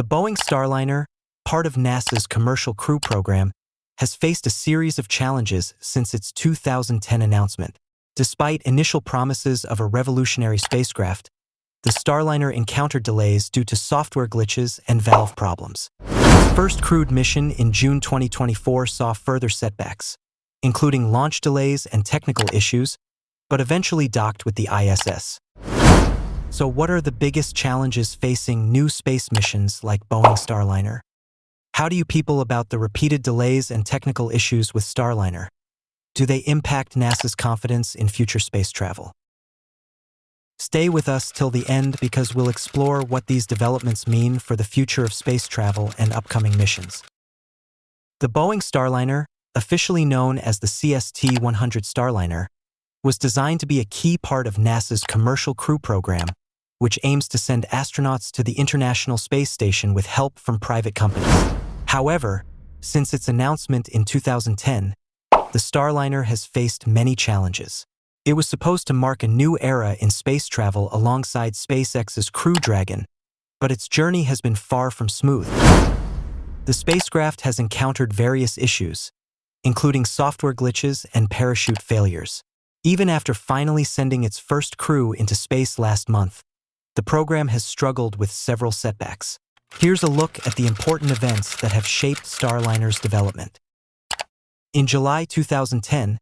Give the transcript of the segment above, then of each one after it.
The Boeing Starliner, part of NASA's Commercial Crew Program, has faced a series of challenges since its 2010 announcement. Despite initial promises of a revolutionary spacecraft, the Starliner encountered delays due to software glitches and valve problems. Its first crewed mission in June 2024 saw further setbacks, including launch delays and technical issues, but eventually docked with the ISS. So what are the biggest challenges facing new space missions like Boeing Starliner? How do you people about the repeated delays and technical issues with Starliner? Do they impact NASA's confidence in future space travel? Stay with us till the end because we'll explore what these developments mean for the future of space travel and upcoming missions. The Boeing Starliner, officially known as the CST-100 Starliner, was designed to be a key part of NASA's Commercial Crew Program, which aims to send astronauts to the International Space Station with help from private companies. However, since its announcement in 2010, the Starliner has faced many challenges. It was supposed to mark a new era in space travel alongside SpaceX's Crew Dragon, but its journey has been far from smooth. The spacecraft has encountered various issues, including software glitches and parachute failures. Even after finally sending its first crew into space last month, the program has struggled with several setbacks. Here's a look at the important events that have shaped Starliner's development. In July 2010,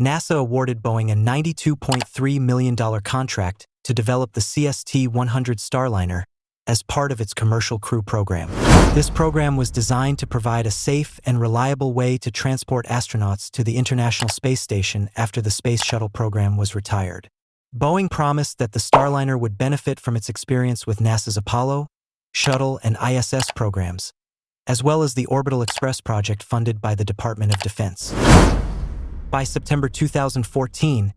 NASA awarded Boeing a $92.3 million contract to develop the CST-100 Starliner as part of its Commercial Crew Program. This program was designed to provide a safe and reliable way to transport astronauts to the International Space Station after the Space Shuttle program was retired. Boeing promised that the Starliner would benefit from its experience with NASA's Apollo, Shuttle, and ISS programs, as well as the Orbital Express project funded by the Department of Defense. By September 2014,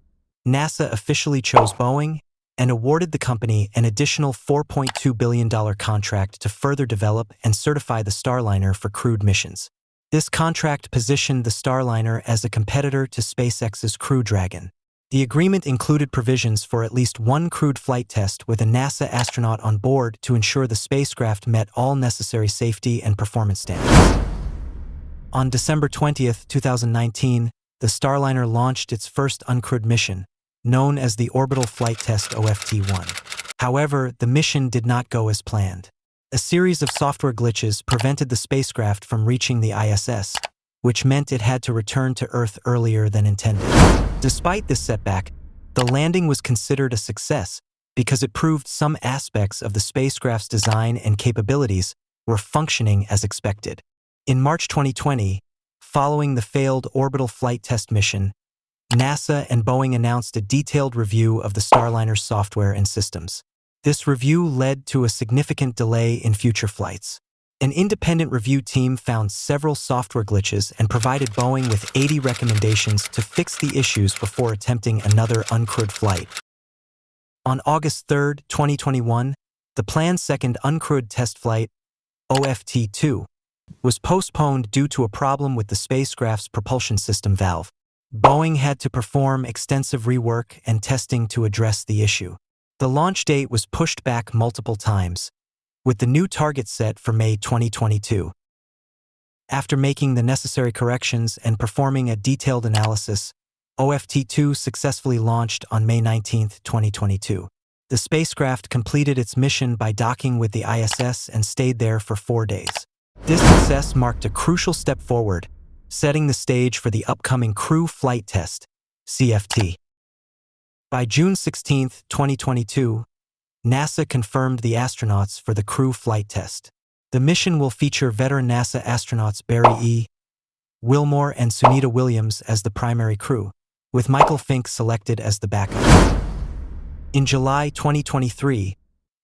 NASA officially chose Boeing and awarded the company an additional $4.2 billion contract to further develop and certify the Starliner for crewed missions. This contract positioned the Starliner as a competitor to SpaceX's Crew Dragon. The agreement included provisions for at least one crewed flight test with a NASA astronaut on board to ensure the spacecraft met all necessary safety and performance standards. On December 20, 2019, the Starliner launched its first uncrewed mission, known as the Orbital Flight Test OFT-1. However, the mission did not go as planned. A series of software glitches prevented the spacecraft from reaching the ISS, which meant it had to return to Earth earlier than intended. Despite this setback, the landing was considered a success because it proved some aspects of the spacecraft's design and capabilities were functioning as expected. In March 2020, following the failed orbital flight test mission, NASA and Boeing announced a detailed review of the Starliner's software and systems. This review led to a significant delay in future flights. An independent review team found several software glitches and provided Boeing with 80 recommendations to fix the issues before attempting another uncrewed flight. On August 3, 2021, the planned second uncrewed test flight, OFT-2, was postponed due to a problem with the spacecraft's propulsion system valve. Boeing had to perform extensive rework and testing to address the issue. The launch date was pushed back multiple times, with the new target set for May 2022. After making the necessary corrections and performing a detailed analysis, OFT-2 successfully launched on May 19, 2022. The spacecraft completed its mission by docking with the ISS and stayed there for 4 days. This success marked a crucial step forward, setting the stage for the upcoming Crew Flight Test, CFT. By June 16, 2022, NASA confirmed the astronauts for the Crew Flight Test. The mission will feature veteran NASA astronauts Barry E. Wilmore and Sunita Williams as the primary crew, with Michael Fink selected as the backup. In July 2023,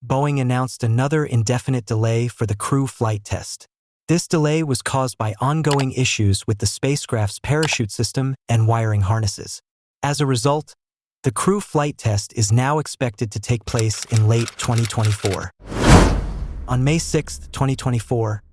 Boeing announced another indefinite delay for the Crew Flight Test. This delay was caused by ongoing issues with the spacecraft's parachute system and wiring harnesses. As a result, the Crew Flight Test is now expected to take place in late 2024. On May 6, 2024,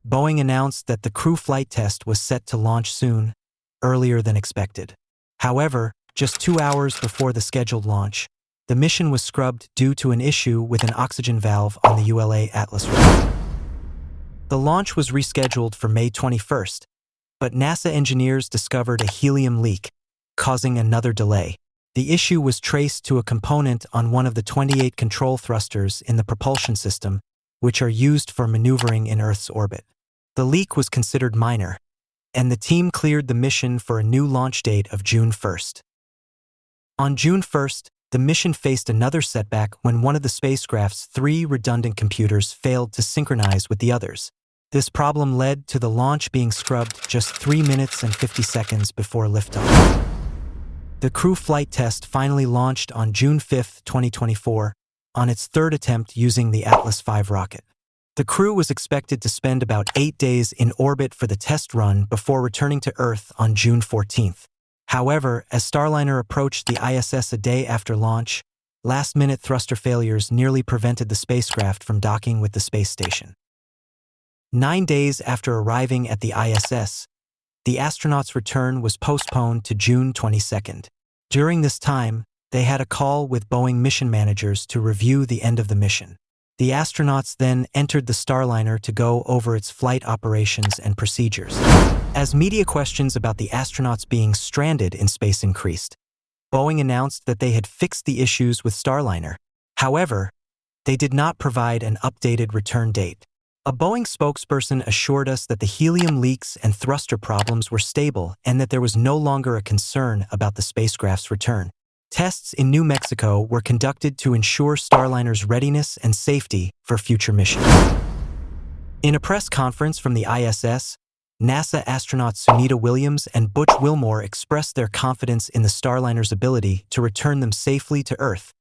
Boeing announced that the Crew Flight Test was set to launch soon, earlier than expected. However, just 2 hours before the scheduled launch, the mission was scrubbed due to an issue with an oxygen valve on the ULA Atlas rocket. The launch was rescheduled for May 21st, but NASA engineers discovered a helium leak, causing another delay. The issue was traced to a component on one of the 28 control thrusters in the propulsion system, which are used for maneuvering in Earth's orbit. The leak was considered minor, and the team cleared the mission for a new launch date of June 1st. On June 1st, the mission faced another setback when one of the spacecraft's 3 redundant computers failed to synchronize with the others. This problem led to the launch being scrubbed just 3 minutes and 50 seconds before liftoff. The crew flight test finally launched on June 5, 2024, on its 3rd attempt using the Atlas V rocket. The crew was expected to spend about 8 days in orbit for the test run before returning to Earth on June 14th. However, as Starliner approached the ISS a day after launch, last-minute thruster failures nearly prevented the spacecraft from docking with the space station. 9 days after arriving at the ISS, the astronauts' return was postponed to June 22nd. During this time, they had a call with Boeing mission managers to review the end of the mission. The astronauts then entered the Starliner to go over its flight operations and procedures. As media questions about the astronauts being stranded in space increased, Boeing announced that they had fixed the issues with Starliner. However, they did not provide an updated return date. A Boeing spokesperson assured us that the helium leaks and thruster problems were stable and that there was no longer a concern about the spacecraft's return. Tests in New Mexico were conducted to ensure Starliner's readiness and safety for future missions. In a press conference from the ISS, NASA astronauts Sunita Williams and Butch Wilmore expressed their confidence in the Starliner's ability to return them safely to Earth,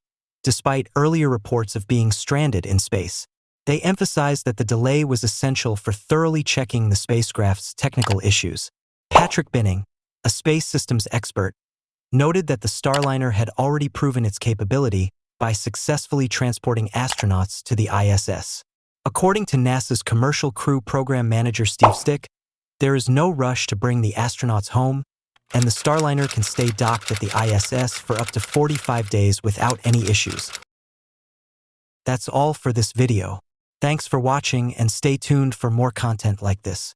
despite earlier reports of being stranded in space. They emphasized that the delay was essential for thoroughly checking the spacecraft's technical issues. Patrick Binning, a space systems expert, noted that the Starliner had already proven its capability by successfully transporting astronauts to the ISS. According to NASA's Commercial Crew Program Manager Steve Stick, there is no rush to bring the astronauts home, and the Starliner can stay docked at the ISS for up to 45 days without any issues. That's all for this video. Thanks for watching and stay tuned for more content like this.